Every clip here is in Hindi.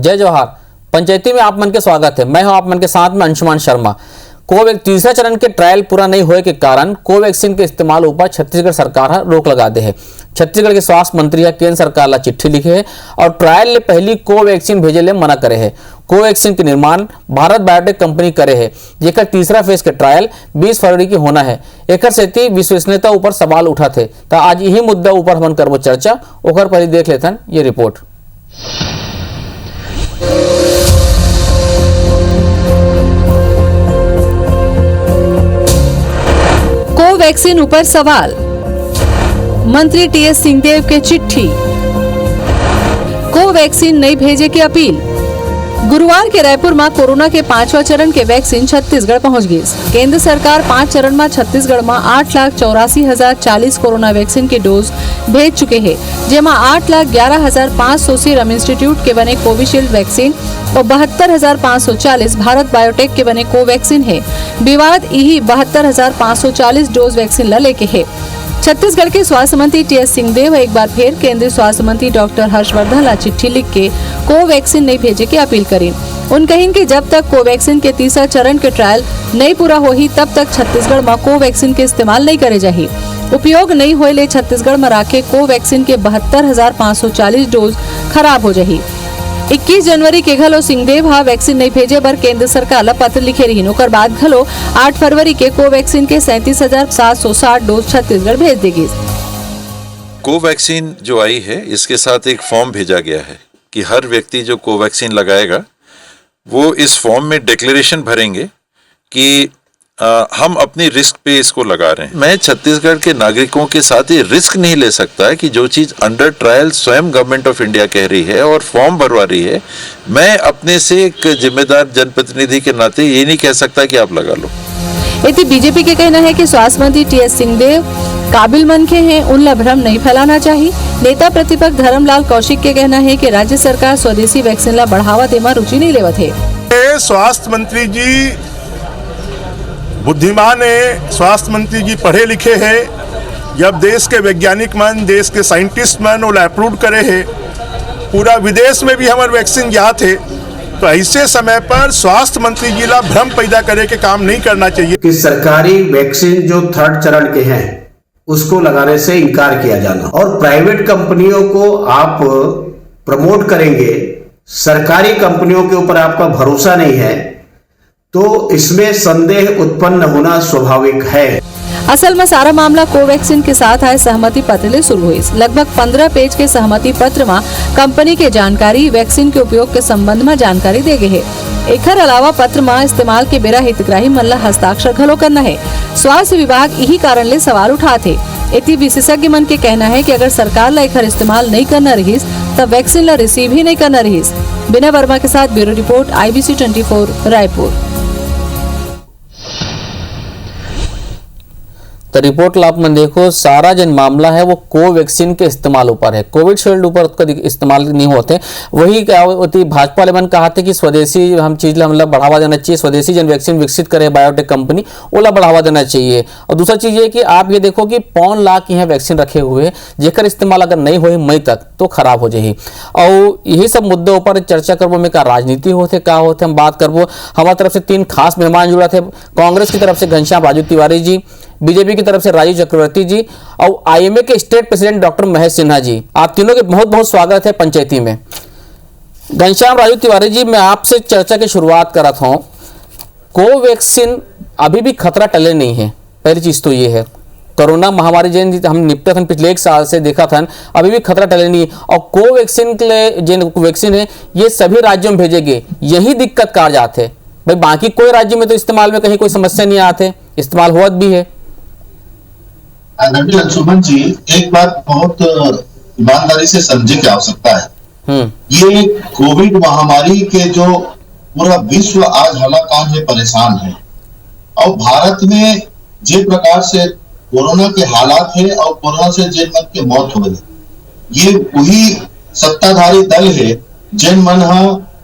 जय जवाहर। पंचायती में आप मन के स्वागत है। मैं हूं आप मन के साथ में अंशुमान शर्मा। कोवैक्सीन तीसरा चरण के ट्रायल पूरा नहीं होने के कारण कोवैक्सीन के इस्तेमाल ऊपर छत्तीसगढ़ सरकार रोक लगा दे है। छत्तीसगढ़ के स्वास्थ्य मंत्री केंद्र सरकार ला चिट्ठी लिखे है और ट्रायल ले पहली कोवैक्सीन भेजे ले मना करे है। कोवैक्सीन के निर्माण भारत बायोटेक कंपनी करे है, जेकर तीसरा फेज के ट्रायल 20 फरवरी की होना है। एकर सेती विश्वसनीयता ऊपर सवाल उठा थे, तो आज यही मुद्दा ऊपर हम करबो चर्चा। ओकर पहले देख लेथन ये रिपोर्ट। कोवैक्सीन ऊपर सवाल, मंत्री टीएस सिंहदेव के चिट्ठी। कोवैक्सीन नहीं भेजे की अपील। गुरुवार के रायपुर में कोरोना के 5वां चरण के वैक्सीन छत्तीसगढ़ पहुंच गई। केंद्र सरकार 5 चरण में छत्तीसगढ़ में 8,84,040 कोरोना वैक्सीन के डोज भेज चुके हैं, जेमा 8,11,500 सीरम इंस्टीट्यूट के बने कोविशील्ड वैक्सीन और 72,540 भारत बायोटेक के बने कोवैक्सीन है। विवाद यही 72,540 डोज वैक्सीन ला लेके है। छत्तीसगढ़ के स्वास्थ्य मंत्री टीएस सिंहदेव एक बार फिर केंद्रीय स्वास्थ्य मंत्री डॉक्टर हर्षवर्धन ला चिट्ठी लिख के कोवैक्सीन नहीं भेजे की अपील करी। उन कहिन कि जब तक कोवैक्सीन के तीसरा चरण के ट्रायल नहीं पूरा होही तब तक छत्तीसगढ़ में कोवैक्सीन के इस्तेमाल नहीं करे जाही। उपयोग नहीं होए ले छत्तीसगढ़ में राखे कोवैक्सीन के 72,540 डोज खराब हो जाही। 21 जनवरी के घलो सिंहदेव वैक्सीन नहीं भेजे बर केंद्र सरकार ला पत्र लिखे रही। ओकर बाद घलो 8 फरवरी के कोवैक्सीन के 37,760 डोज छत्तीसगढ़ भेज देगी। कोवैक्सीन जो आई है इसके साथ एक फॉर्म भेजा गया है कि हर व्यक्ति जो कोवैक्सीन लगाएगा वो इस फॉर्म में डिक्लेरेशन भरेंगे कि हम अपनी रिस्क पे इसको लगा रहे हैं। मैं छत्तीसगढ़ के नागरिकों के साथ ये रिस्क नहीं ले सकता है कि जो चीज अंडर ट्रायल स्वयं गवर्नमेंट ऑफ इंडिया कह रही है और फॉर्म भरवा रही है, मैं अपने से एक जिम्मेदार जनप्रतिनिधि के नाते ये नहीं कह सकता कि आप लगा लो। इति बीजेपी के कहना है कि स्वास्थ्य मंत्री टीएस सिंहदेव काबिल मनखे हैं, उनला भ्रम नहीं फैलाना चाहिए। नेता प्रतिपक्ष धर्मलाल कौशिक के कहना है कि राज्य सरकार स्वदेशी वैक्सीन ला बढ़ावा देमा रुचि नहीं लेवत है। स्वास्थ्य मंत्री जी बुद्धिमान है, स्वास्थ्य मंत्री जी पढ़े लिखे हैं। जब देश के वैज्ञानिक मन, देश के साइंटिस्ट मन वो अप्रूव करे है, पूरा विदेश में भी हमारे वैक्सीन गया थे, तो ऐसे समय पर स्वास्थ्य मंत्री जी ला भ्रम पैदा करे के काम नहीं करना चाहिए कि सरकारी वैक्सीन जो 3rd चरण के हैं उसको लगाने से इनकार किया जाना और प्राइवेट कंपनियों को आप प्रमोट करेंगे, सरकारी कंपनियों के ऊपर आपका भरोसा नहीं है, तो इसमें संदेह उत्पन्न होना स्वाभाविक है। असल में सारा मामला कोवैक्सीन के साथ आए सहमति पत्र ले शुरू हुई। लगभग 15 पेज के सहमति पत्र में कंपनी के जानकारी, वैक्सीन के उपयोग के संबंध में जानकारी दे गए है। एकर अलावा पत्र में इस्तेमाल के बेरा हितग्राही मन ला हस्ताक्षर घलो करना है। स्वास्थ्य विभाग यही कारण ले सवाल उठाते। इति विशेषज्ञ मन के कहना है कि अगर सरकार ला एकर इस्तेमाल नहीं करना रहीस तब वैक्सीन ला रिसीव ही नहीं करना रहीस। बिना वर्मा के साथ ब्यूरो रिपोर्ट, IBC 24 रायपुर। तो रिपोर्ट ला आप मन देखो, सारा जन मामला है वो कोवैक्सीन के इस्तेमाल ऊपर है, कोविशील्ड ऊपर उसका इस्तेमाल नहीं होते। वही क्या होती, भाजपा वाले मन कहा थे कि स्वदेशी हम चीज मतलब बढ़ावा देना चाहिए, स्वदेशी जन वैक्सीन विकसित करे बायोटेक कंपनी, ओला बढ़ावा देना चाहिए। और दूसरा चीज ये कि आप ये देखो कि 5 लाख यहाँ वैक्सीन रखे हुए, जेकर इस्तेमाल अगर नहीं हो मई तक तो खराब हो जाही। और यही सब मुद्दों ऊपर चर्चा करबो में का राजनीति होते का होते हम बात करबो। हमारी तरफ से 3 खास मेहमान जुड़ा थे। कांग्रेस की तरफ से घनश्याम राजू तिवारी जी, बीजेपी की तरफ से राजीव चक्रवर्ती जी और IMA के state president doctor Mahesh Sinha ji. आप तीनों के बहुत बहुत स्वागत है पंचायती में। घनश्याम राजू तिवारी जी, मैं आपसे चर्चा की शुरुआत कर रहा हूं। कोवैक्सीन अभी भी खतरा टले नहीं है। पहली चीज तो ये है, कोरोना महामारी जिन हम निपटा था पिछले 1 साल से देखा था, अभी भी खतरा टले नहीं है। और कोवैक्सीन के लिए जिन वैक्सीन है ये सभी राज्यों में भेजेंगे, यही दिक्कत कार जाते भाई। बाकी कोई राज्य में तो इस्तेमाल में कहीं कोई समस्या नहीं आते, इस्तेमाल हुआ भी है। अंशुमन जी, एक बात बहुत ईमानदारी से समझने की आवश्यकता है। ये कोविड महामारी के जो पूरा विश्व आज हलाकान में परेशान है और भारत में जिस प्रकार से कोरोना के हालात है और कोरोना से जिन मन के मौत हो गई, ये वही सत्ताधारी दल है जिन मन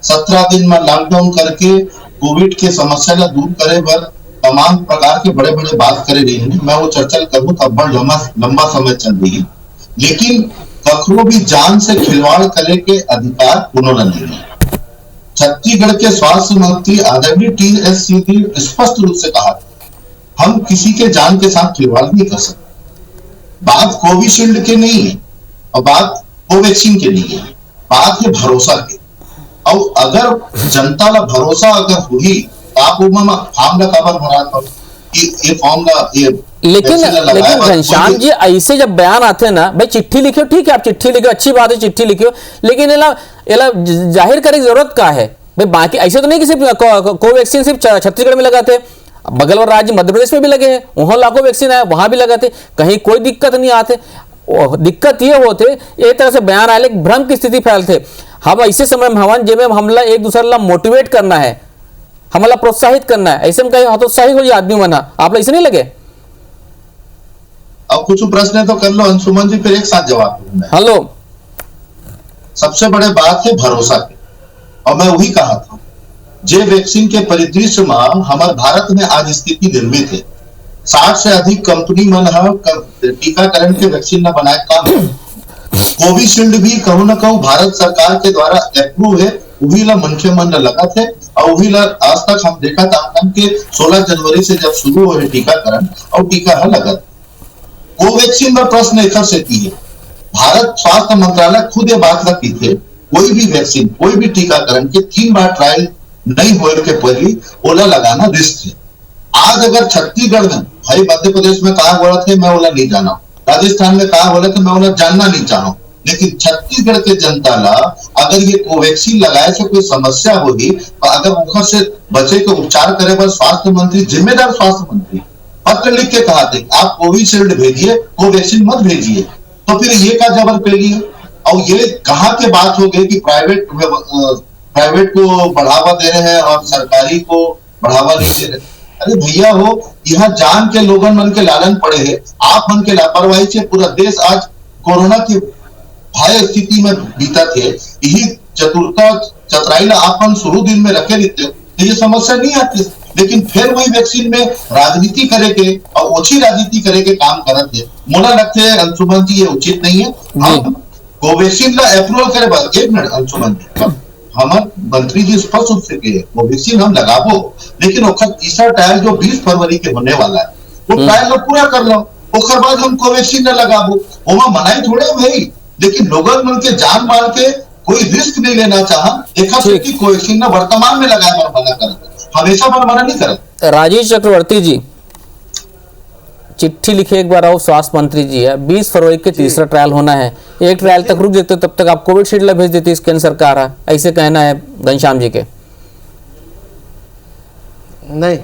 17 दिन में लॉकडाउन करके कोविड के समस्या ला दूर करे बर तमाम प्रकार के बड़े बड़े बात करे रही है। मैं वो चर्चा करूँ तब बड़ लंबा समय चल रही है, लेकिन कखरो भी जान से खिलवाड़ करे के अधिकार उन्होंने नहीं है। छत्तीसगढ़ के स्वास्थ्य मंत्री आदरणीय टी.एस. सिंह ने स्पष्ट रूप से कहा हम किसी के जान के साथ खिलवाड़ नहीं कर सकते। बात कोविशील्ड के नहीं है और बात कोवैक्सीन के नहीं है, बात है भरोसा की। और अगर जनता ला भरोसा अगर हुई तो आप फॉर्म ला काबर भरा था कि ये फॉर्म ला ये लेकिन घनश्याम जी ऐसे जब बयान आते हैं ना, भाई चिट्ठी लिखो, ठीक है आप चिट्ठी लिखो, अच्छी बात है चिट्ठी लिखो, लेकिन एला जाहिर करने की जरूरत क्या है भाई? बाकी ऐसे तो नहीं कि सिर्फ कोवैक्सीन सिर्फ छत्तीसगढ़ में लगाते, बगल वाला राज्य मध्य प्रदेश में भी लगे हैं, वहां लाखों वैक्सीन आए, वहां भी लगाते, कहीं कोई दिक्कत नहीं आते। दिक्कत ये होते एक तरह से बयान आए लेकिन भ्रम की स्थिति फैलते। हम ऐसे समय में हवन जेब में हमला एक दूसरे ला मोटिवेट करना है, हमला प्रोत्साहित करना है, ऐसे में कहीं हतोत्साहित हो जाए आदमी बना, आप लोग ऐसे नहीं लगे? अब कुछ प्रश्न तो कर लो अंशुमन जी, फिर एक साथ जवाब दूंगा। हेलो, सबसे बड़े बात है भरोसा की, और मैं वही कहा था जे वैक्सीन के परिदृश्य में हमारे भारत में आज स्थिति निर्मित है। 60 से अधिक कंपनी मन टीकाकरण के वैक्सीन न बनाए काम। कोविशील्ड भी कहूं न कहूं भारत सरकार के द्वारा अप्रूव है, वही ला मनखे मन न लगा थे और वही ला आज तक हम देखा था कि 16 जनवरी से जब शुरू हुए टीकाकरण और टीका है लगा। कोवैक्सीन में प्रश्न एक से की है, भारत स्वास्थ्य मंत्रालय खुद ये बात रखी थे कोई भी वैक्सीन कोई भी टीकाकरण के 3 बार ट्रायल नहीं होने के पहले ओला लगाना रिस्क है। आज अगर छत्तीसगढ़ में भाई मध्य प्रदेश में कहा बोला थे मैं ओला नहीं जाना, राजस्थान में कहा बोला थे मैं ओला जानना नहीं चाहूँ, लेकिन छत्तीसगढ़ के जनता ला अगर ये कोवैक्सीन लगाए से कोई समस्या होगी तो अगर उनका से बचे के उपचार करे पर स्वास्थ्य मंत्री जिम्मेदार स्वास्थ्य मंत्री पत्र लिख के कहा थे आप कोविशील्ड भेजिए कोवैक्सीन मत भेजिए, तो फिर ये का जबर पे लिए। और ये कहा के बात हो गई कि प्राइवेट को बढ़ावा दे रहे हैं और सरकारी को बढ़ावा नहीं दे रहे। अरे भैया हो, यहाँ जान के लोगन मन के लालन पड़े हैं, आप मन के लापरवाही से पूरा देश आज कोरोना की भय स्थिति में बीता थे। यही चतुराई आप शुरू दिन में रखे रहते तो ये समस्या नहीं आती, लेकिन फिर वही वैक्सीन में राजनीति करे के और ओछी राजनीति करे के काम करते हैं। मोला लगते है अंशुमन जी ये उचित नहीं है। हम कोवैक्सीन का अप्रूवल करे बाद 1 मिनट अंशुमन जी, हमारे मंत्री जी स्पष्ट रूप से कहे कोवैक्सीन हम लगाबो, लेकिन ओखर तीसरा ट्रायल जो 20 फरवरी के होने वाला है वो ट्रायल लो पूरा कर लो, ओखर बाद हम कोवैक्सीन न लगाबो। ओमा मनाई थोड़े भाई, लेकिन लोगन मन के जान माल के कोई रिस्क नहीं लेना चाहा, देखा कि कोवैक्सीन न वर्तमान में लगाए पर मना करते, हमेशा पर मना नहीं करते। राजेश चक्रवर्ती जी चिट्ठी लिखे एक बार आओ, स्वास्थ्य मंत्री जी है, 20 फरवरी के तीसरा ट्रायल होना है, एक ट्रायल तक रुक जाते तब तक आप कोविशील्ड भेज देती इस केंद्र सरकार है, ऐसे कहना है घनश्याम जी के। नहीं,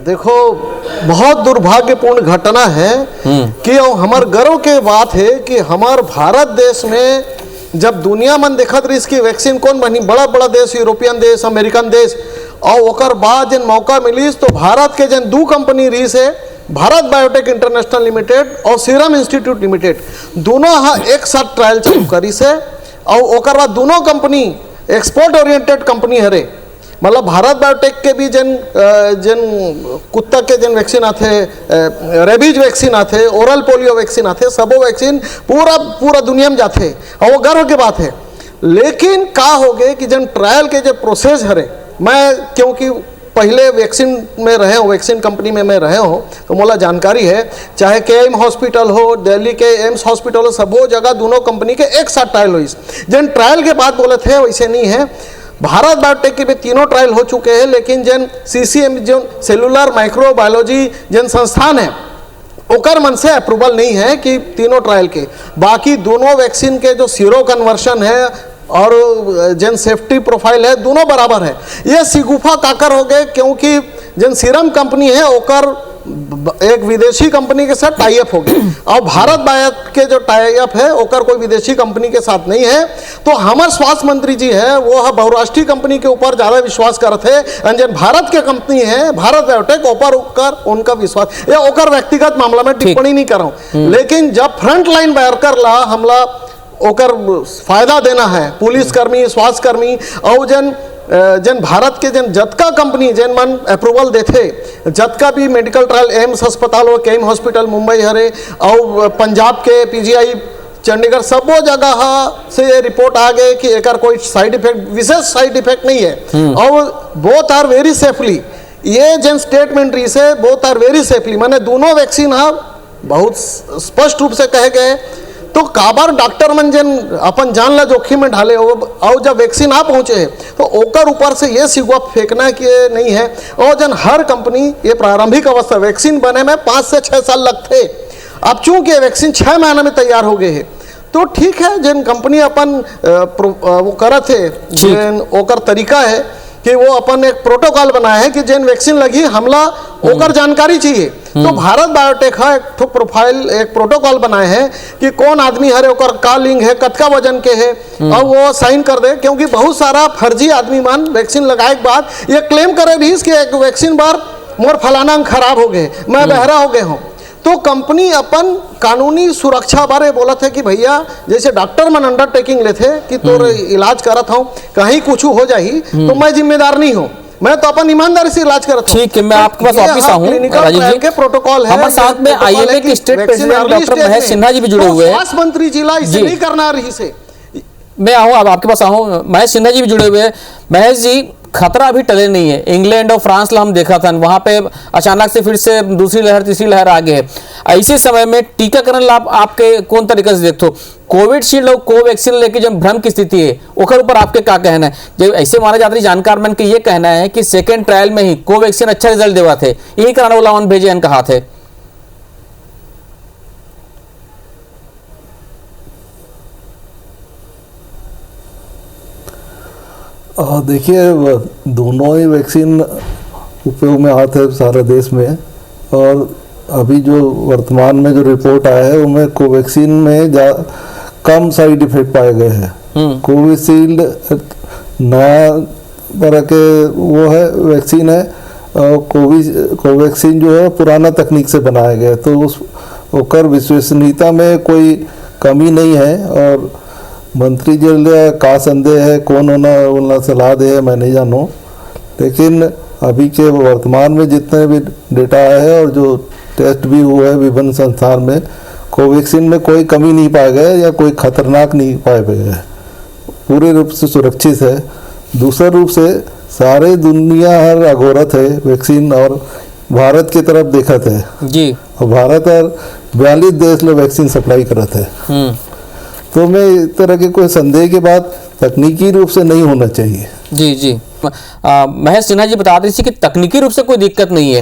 देखो बहुत दुर्भाग्यपूर्ण घटना है कि हमार गर्व के बात है कि हमार भारत देश में जब दुनिया में देखत रही इसकी वैक्सीन कौन बनी, बड़ा बड़ा देश, यूरोपियन देश, अमेरिकन देश, और ओकर बाद जन मौका मिलीस तो भारत के जन 2 कंपनी रही से भारत बायोटेक इंटरनेशनल लिमिटेड और सीरम इंस्टीट्यूट लिमिटेड, दोनों एक साथ ट्रायल चालू करी से, और ओकर बाद दोनों कंपनी एक्सपोर्ट ओरिएंटेड कंपनी हरे, मतलब भारत बायोटेक के भी जन कुत्ता के जन वैक्सीन आते, रेबीज वैक्सीन आते, ओरल पोलियो वैक्सीन आते, सबो वैक्सीन पूरा दुनिया में जाते और वो गर्व की बात है। लेकिन का हो गए कि जन ट्रायल के जो प्रोसेस हरे, मैं क्योंकि पहले वैक्सीन में रहे हो, वैक्सीन कंपनी में मैं रहे हो तो मोला जानकारी है, चाहे KM हॉस्पिटल हो, दिल्ली के एम्स हॉस्पिटल हो, सबो जगह दोनों कंपनी के एक साथ ट्रायल हुई। जन ट्रायल के बाद बोले थे वैसे नहीं है, भारत बायोटेक के भी 3 ट्रायल हो चुके हैं, लेकिन जन CCM जो सेलुलर माइक्रोबायोलॉजी जन संस्थान है ओकर मन से अप्रूवल नहीं है कि 3 ट्रायल के, बाकी दोनों वैक्सीन के जो सीरो कन्वर्शन है और जन सेफ्टी प्रोफाइल है दोनों बराबर है। ये सिगुफा काकर हो गए क्योंकि जन सीरम कंपनी है ओकर एक विदेशी कंपनी के साथ टाई अप हो गए और भारत बायोटेक के जो टाई अप है ओकर कोई विदेशी कंपनी के साथ नहीं है। तो हमारे स्वास्थ्य मंत्री जी है वो बहुराष्ट्रीय कंपनी के ऊपर ज़्यादा विश्वास करते हैं, जन भारत के कंपनी है भारत बायोटेक ऊपर उनका विश्वास, या ओकर व्यक्तिगत मामला में टिप्पणी नहीं कर रहा हूँ, लेकिन जब फ्रंट लाइन वर्कर ला हमला ओकर फायदा देना है, पुलिसकर्मी, स्वास्थ्यकर्मी और जन भारत के जन जतका कंपनी जन मन अप्रूवल देते, जतका भी मेडिकल ट्रायल एम्स अस्पताल हो, KM हॉस्पिटल मुंबई हरे और पंजाब के PGI चंडीगढ़ सब वो जगह से ये रिपोर्ट आ गए कि एक कोई साइड इफेक्ट, विशेष साइड इफेक्ट नहीं है और बोथ आर वेरी सेफली। ये जन स्टेटमेंट रही से बोथ आर वेरी सेफली, माने दोनों वैक्सीन बहुत स्पष्ट रूप से कहे गए। तो काबर डॉक्टर मन जन अपन जान ला जोखिम में ढाले हो और जब वैक्सीन आ पहुंचे है तो ओकर ऊपर से ये सिगवा फेंकना कि नहीं है। और जन हर कंपनी ये प्रारंभिक अवस्था वैक्सीन बने में 5 से 6 साल लगते, अब चूंकि वैक्सीन 6 महीना में तैयार हो गए है तो ठीक है। जिन कंपनी अपन वो करत है, जिन ओकर तरीका है कि वो अपन एक प्रोटोकॉल बनाए है कि जिन वैक्सीन लगी हमला ओकर जानकारी चाहिए। तो भारत बायोटेक है एक ठो प्रोफाइल, एक प्रोटोकॉल बनाए हैं कि कौन आदमी हरे ओकर का लिंग है, कतका वजन के है और वो साइन कर दे। क्योंकि बहुत सारा फर्जी आदमी मान वैक्सीन लगाए के बाद ये क्लेम करे भी कि एक वैक्सीन बार मोर फलाना अंग खराब हो गए, मैं बहरा हो गए हूँ। तो कंपनी अपन कानूनी सुरक्षा बारे बोला थे कि भैया जैसे डॉक्टर मन अंडरटेकिंग लेते कि तोर इलाज करत हूँ, कहीं कुछ हो जाही तो मैं जिम्मेदार नहीं हूँ, मैं तो अपन ईमानदारी से इलाज करता हूँ। ठीक है, मैं आपके पास वापस आऊँ राजीव जी। के प्रोटोकॉल है हमारे साथ में आईएमए के state president doctor Mahesh Sinha ji भी जुड़े हुए हैं। स्वास्थ्य मंत्री जिला इसे नहीं करना रही से मैं आऊँ, अब आपके पास आऊँ। महेश सिन्हा जी भी जुड़े हुए हैं। महेश जी, खतरा अभी टले नहीं है। इंग्लैंड और फ्रांस ला हम देखा था, वहां पे अचानक से फिर से दूसरी लहर तीसरी लहर आ गई है। ऐसे समय में टीकाकरण लाभ आपके कौन तरीके से देखते हो? कोविडशील्ड और कोवैक्सीन लेके जब भ्रम की स्थिति है ओकर ऊपर आपके क्या कहना है? जब ऐसे माना जाता है जानकार मन के ये कहना है कि सेकेंड ट्रायल में ही कोवैक्सीन अच्छा रिजल्ट देवा थे, यही कारण वो लावन भेजे कहा थे। देखिए, दोनों ही वैक्सीन उपयोग में आते हैं सारे देश में, और अभी जो वर्तमान में जो रिपोर्ट आया है उनमें कोवैक्सीन में कम साइड इफेक्ट पाए गए हैं। कोविशील्ड नया तरह के वो है वैक्सीन है और कोवैक्सीन जो है पुराना तकनीक से बनाया गया है, तो उस ओकर विश्वसनीयता में कोई कमी नहीं है। और मंत्री जी का संदेह है कौन होना सलाह दे मैं नहीं जानूँ, लेकिन अभी के वर्तमान में जितने भी डेटा आए हैं और जो टेस्ट भी हुए हैं विभिन्न संस्थान में, कोवैक्सीन में कोई कमी नहीं पाए गए या कोई खतरनाक नहीं पाए गए, पूरे रूप से सुरक्षित है। दूसरे रूप से सारे दुनिया हर अघोरत है वैक्सीन और भारत की तरफ देखते है जी, और भारत और 42 देश लोग वैक्सीन सप्लाई करते हैं। तो मैं इस तरह के कोई संदेह के बाद तकनीकी रूप से नहीं होना चाहिए। जी जी, महेश सिन्हा जी बता रही थी कि तकनीकी रूप से कोई दिक्कत नहीं है।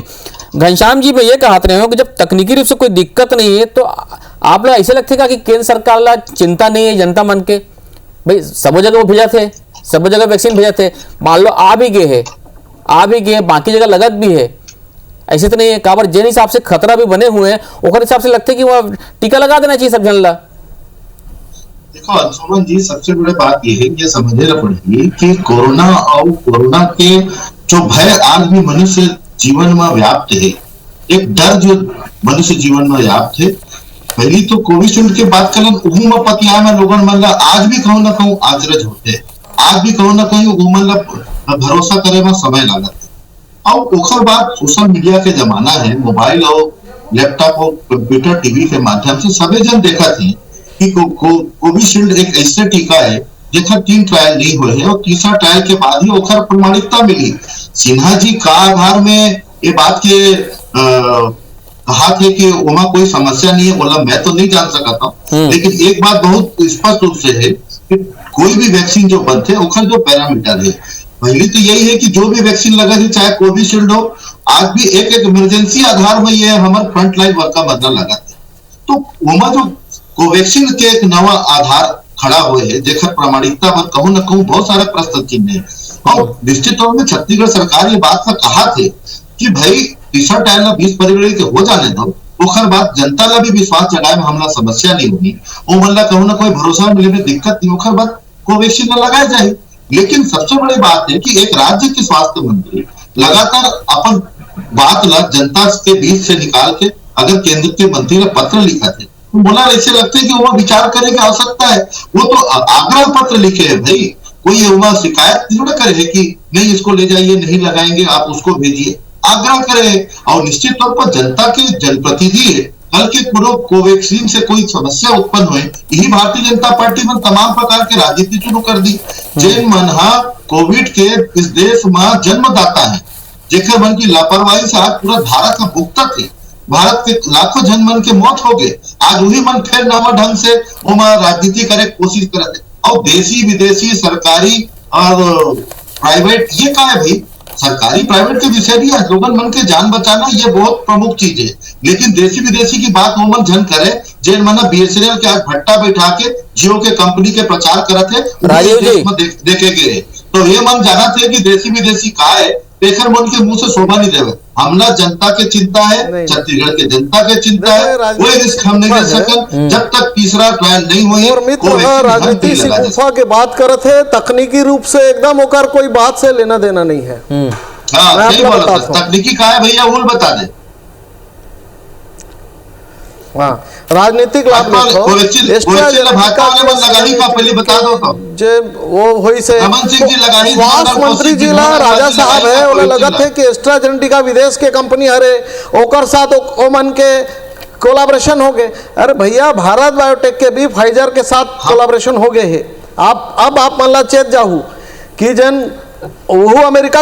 घनश्याम जी मैं ये कहते रहे हो कि जब तकनीकी रूप से कोई दिक्कत नहीं है तो आप लोग ऐसे लगते कि केंद्र सरकार ला चिंता नहीं है जनता मन के? भाई सब जगह वो भेजा थे, सब जगह वैक्सीन भेजा थे, मान लो आ भी गए बाकी जगह लगत भी है, ऐसे तो नहीं है। काबर जिन हिसाब से खतरा भी बने हुए हैं उस हिसाब से लगते कि वह टीका लगा देना चाहिए सब जन ला। देखो अंशुमन जी, सबसे बड़ी बात यह है, ये समझना पड़ेगी कि कोरोना के जो भय आज भी मनुष्य जीवन में व्याप्त है, एक डर जो मनुष्य जीवन में व्याप्त है। पहली तो कोविशील्ड की बात करें, में पतिया में लोगन मन आज भी कहूँ ना कहूँ आचरज होते, आज भी कहूँ ना कहीं उमन भरोसा करे में समय लागत है। और ओखर बाद सोशल मीडिया के जमाना है, मोबाइल और लैपटॉप और कंप्यूटर टीवी के माध्यम से सभी जन देखा थे कि कोविशील्ड एक ऐसे टीका है जेकर 3 ट्रायल नहीं हुए हैं और तीसरा ट्रायल के बाद ही ओखर प्रमाणिकता मिली। सिन्हा जी का आधार में ये बात के कहा थे कि वहां कोई समस्या नहीं है, बोला मैं तो नहीं जान सका था, लेकिन एक बात बहुत स्पष्ट रूप से है कि कोई भी वैक्सीन जो बनते हैं ओखर जो पैरामीटर है, पहले तो यही है कि जो भी वैक्सीन लगा थी चाहे कोविशील्ड हो, आज भी एक इमरजेंसी आधार में ये हमारे फ्रंटलाइन वर्कर बदला लगा थे। तो वहां जो कोवैक्सीन के एक नवा आधार खड़ा हुए है जेकर प्रमाणिकता पर कहूं न कहूं बहुत सारे प्रश्न चिन्ह है। और निश्चित तौर में छत्तीसगढ़ सरकार ये बात का कहा थे कि भाई तीसरा ट्रायल 20 फरवरी के हो जाने दो, ओखर बाद जनता ला भी विश्वास जगाए में हमला समस्या नहीं होगी, वो मल्ला कहूं ना कोई भरोसा मिले में दिक्कत नहीं, ओखर बाद कोवैक्सीन लगाया जाए। लेकिन सबसे बड़ी बात है कि एक राज्य के स्वास्थ्य मंत्री लगातार अपन बात ला जनता के बीच से निकाल के अगर केंद्र के मंत्री ने पत्र लिखा थे तो बोला ऐसे लगते है कि वो विचार करने की आवश्यकता है। वो तो आग्रह पत्र लिखे है, भाई कोई वह शिकायत थोड़ा करे कि नहीं इसको ले जाइए नहीं लगाएंगे आप उसको भेजिए, आग्रह करे। और निश्चित तौर पर जनता के जनप्रतिनिधि है कल के कोवैक्सीन से कोई समस्या उत्पन्न हुए, यही भारतीय जनता पार्टी में तमाम प्रकार की राजनीति शुरू कर दी। जैन मनहा कोविड के इस देश में जन्मदाता है, जेकर मन की लापरवाही से आज पूरा भारत का भुगता थे। भारत के लाखों जन मन के मौत हो गए, आज वही मन फिर नवा ढंग से राजनीति करे कोशिश करते। और देशी विदेशी सरकारी और प्राइवेट ये का है भाई, सरकारी प्राइवेट के विषय भी है, लोगन मन के जान बचाना ये बहुत प्रमुख चीज है। लेकिन देशी विदेशी की बात वो मन जन करे, जेन मना बीएसएनएल के आज भट्टा बैठा के जियो के कंपनी के प्रचार करते हैं, राजीव जी देखे गए तो ये मन जाना थे कि देशी विदेशी का है, पेखर मन के मुंह से शोभा नहीं देवे। हमला जनता के चिंता है, छत्तीसगढ़ के जनता के चिंता है, कोई रिस्क हम नहीं ले सकते जब तक तीसरा ट्रायल नहीं हुई। और मित्र राजनीति से गुफा के बात करते हैं, तकनीकी रूप से एकदम होकर कोई बात से लेना देना नहीं है। हाँ सही बोला, तकनीकी का है भैया, वो बता दे। हाँ, राजनीतिक लाभ देखो, स्वास्थ्य मंत्री जी ला राजा साहब है, उन्हें लगा थे कि एस्ट्राजेनेका विदेश के कंपनी हरे ओकर साथ ओमन के कोलाब्रेशन हो गए। अरे भैया, भारत बायोटेक के भी फाइजर के साथ कोलाब्रेशन हो गए है। आप मतलब चेत जाहू कि जन वो अमेरिका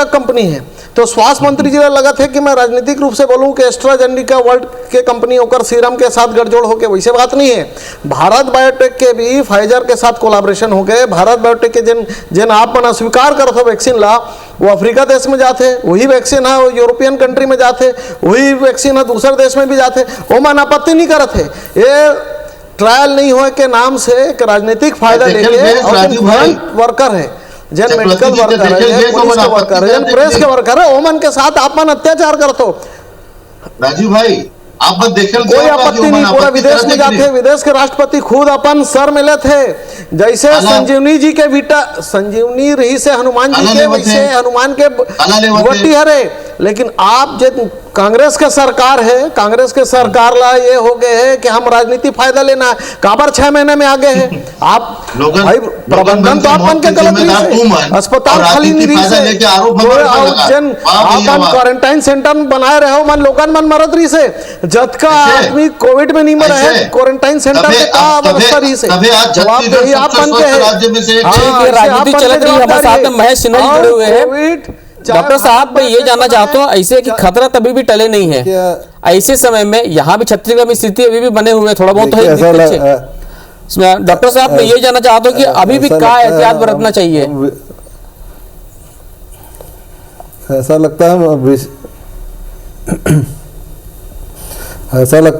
कंपनी है। तो स्वास्थ्य मंत्री जी लगा थे कि मैं राजनीतिक रूप से बोलूं कि एस्ट्राजेनेका वर्ल्ड के कंपनी होकर सीरम के साथ गठजोड़ हो गए, वैसे बात नहीं है। भारत बायोटेक के भी फाइजर के साथ कोलाब्रेशन हो गए। भारत बायोटेक के जिन आप मन स्वीकार करते वैक्सीन ला, वो अफ्रीका देश में जाते, वही वैक्सीन है वो यूरोपियन कंट्री में जाते, वही वैक्सीन है दूसरे देश में भी जाते, वो मन आपत्ति नहीं करते। ये ट्रायल नहीं हुए के नाम से एक राजनीतिक फायदा लेके, और फ्रंट वर्कर है, जन मेडिकल वर्कर है, जन पुलिस के वर्कर है, जन प्रेस के वर्कर है, ओमन के साथ आप मन अत्याचार करते हो। राजीव भाई, आप देखे कोई आपत्ति नहीं, पूरा विदेश में जाते, विदेश के राष्ट्रपति खुद अपन सर मिले थे। जैसे संजीवनी जी के बेटा संजीवनी रही से हनुमान जी के, वैसे हनुमान के वटी हरे। लेकिन आप जब कांग्रेस के सरकार है, कांग्रेस के सरकार ला ये हो गए है कि हम राजनीति फायदा लेना है, काबर 6 महीने में आ गए हैं आप। भाई प्रबंधन तो अपन के गलत रही से, अस्पताल खाली नहीं रही से, अपन क्वारंटाइन सेंटर बनाए रहे हो, मन लोगन मन मरत रही से, जत का आदमी कोविड में नहीं मरा है, क्वारंटाइन सेंटर में का अवस्था रही से, जवाबदेही आप बन के है। राजनीति चलत रही, हमारे साथ में महेश सिन्हा जी जुड़े हुए हैं। डॉक्टर साहब, मैं ये जानना चाहता हूँ, ऐसे कि खतरा तभी भी टले नहीं है, ऐसे समय में यहाँ भी छत्तीसगढ़ में स्थिति अभी भी बने हुए हैं, थोड़ा बहुत है। डॉक्टर साहब, मैं ये जानना चाहता हूँ कि अभी भी क्या एहतियात बरतना चाहिए? ऐसा लगता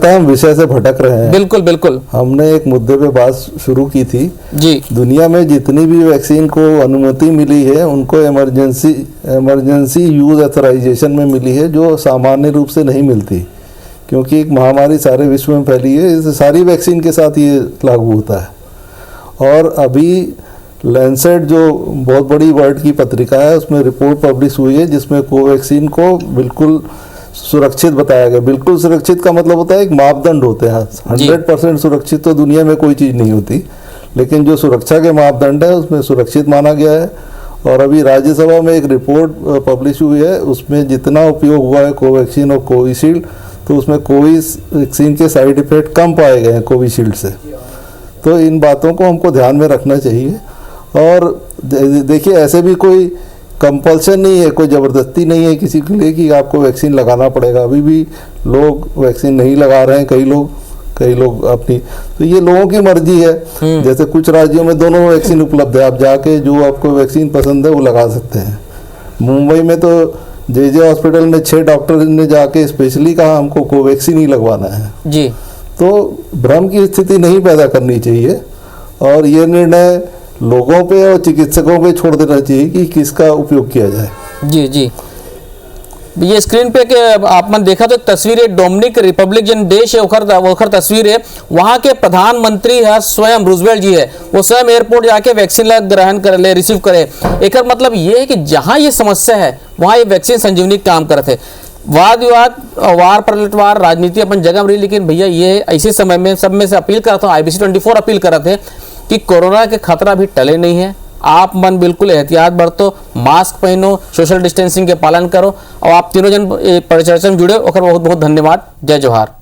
है हम विषय से भटक रहे हैं। बिल्कुल बिल्कुल, हमने एक मुद्दे पे बात शुरू की थी जी। दुनिया में जितनी भी वैक्सीन को अनुमति मिली है, उनको इमरजेंसी यूज ऑथराइजेशन में मिली है, जो सामान्य रूप से नहीं मिलती, क्योंकि एक महामारी सारे विश्व में फैली है। इस सारी वैक्सीन के साथ ये लागू होता है। और अभी लैंसेट जो बहुत बड़ी वर्ल्ड की पत्रिका है, उसमें रिपोर्ट पब्लिश हुई है जिसमें कोवैक्सीन को बिल्कुल सुरक्षित बताया गया। बिल्कुल सुरक्षित का मतलब होता है एक मापदंड होते हैं। 100% सुरक्षित तो दुनिया में कोई चीज़ नहीं होती, लेकिन जो सुरक्षा के मापदंड है उसमें सुरक्षित माना गया है। और अभी राज्यसभा में एक रिपोर्ट पब्लिश हुई है, उसमें जितना उपयोग हुआ है कोवैक्सीन और कोविशील्ड, तो उसमें कोवैक्सीन के साइड इफेक्ट कम पाए गए हैं कोविशील्ड से। तो इन बातों को हमको ध्यान में रखना चाहिए। और देखिए, ऐसे भी कोई कंपल्सन नहीं है, कोई ज़बरदस्ती नहीं है किसी के लिए कि आपको वैक्सीन लगाना पड़ेगा। अभी भी लोग वैक्सीन नहीं लगा रहे हैं, कई लोग अपनी, तो ये लोगों की मर्जी है। जैसे कुछ राज्यों में दोनों वैक्सीन उपलब्ध है, आप जाके जो आपको वैक्सीन पसंद है वो लगा सकते हैं। मुंबई में तो जे हॉस्पिटल में 6 डॉक्टर ने जाके स्पेशली कहा हमको कोवैक्सीन ही लगवाना है जी। तो भ्रम की स्थिति नहीं पैदा करनी चाहिए, और ये निर्णय लोगों पे और चिकित्सकों पे छोड़ देना चाहिए कि किसका उपयोग किया जाए। जी जी, ये स्क्रीन पे के आपने देखा तो तस्वीर है, डोमिनिक रिपब्लिक जन देश है ओखर तस्वीर है। वहाँ के प्रधानमंत्री है स्वयं रूजवेल्ट जी है, वो स्वयं एयरपोर्ट जाके वैक्सीन ग्रहण कर ले, रिसीव करे। एक मतलब ये है कि जहाँ ये समस्या है वहाँ ये वैक्सीन संजीवनी काम करते। वाद विवाद, वार पलटवार, राजनीति अपन जगह में रही, लेकिन भैया ये ऐसे समय में सब में से अपील करता हूँ, IBC 24 अपील कर रहे थे कि कोरोना के खतरा भी टले नहीं है। आप मन बिल्कुल एहतियात बरतो, मास्क पहनो, सोशल डिस्टेंसिंग के पालन करो। और आप तीनों जन परिचर्चा में जुड़े, बहुत बहुत धन्यवाद। जय जोहार।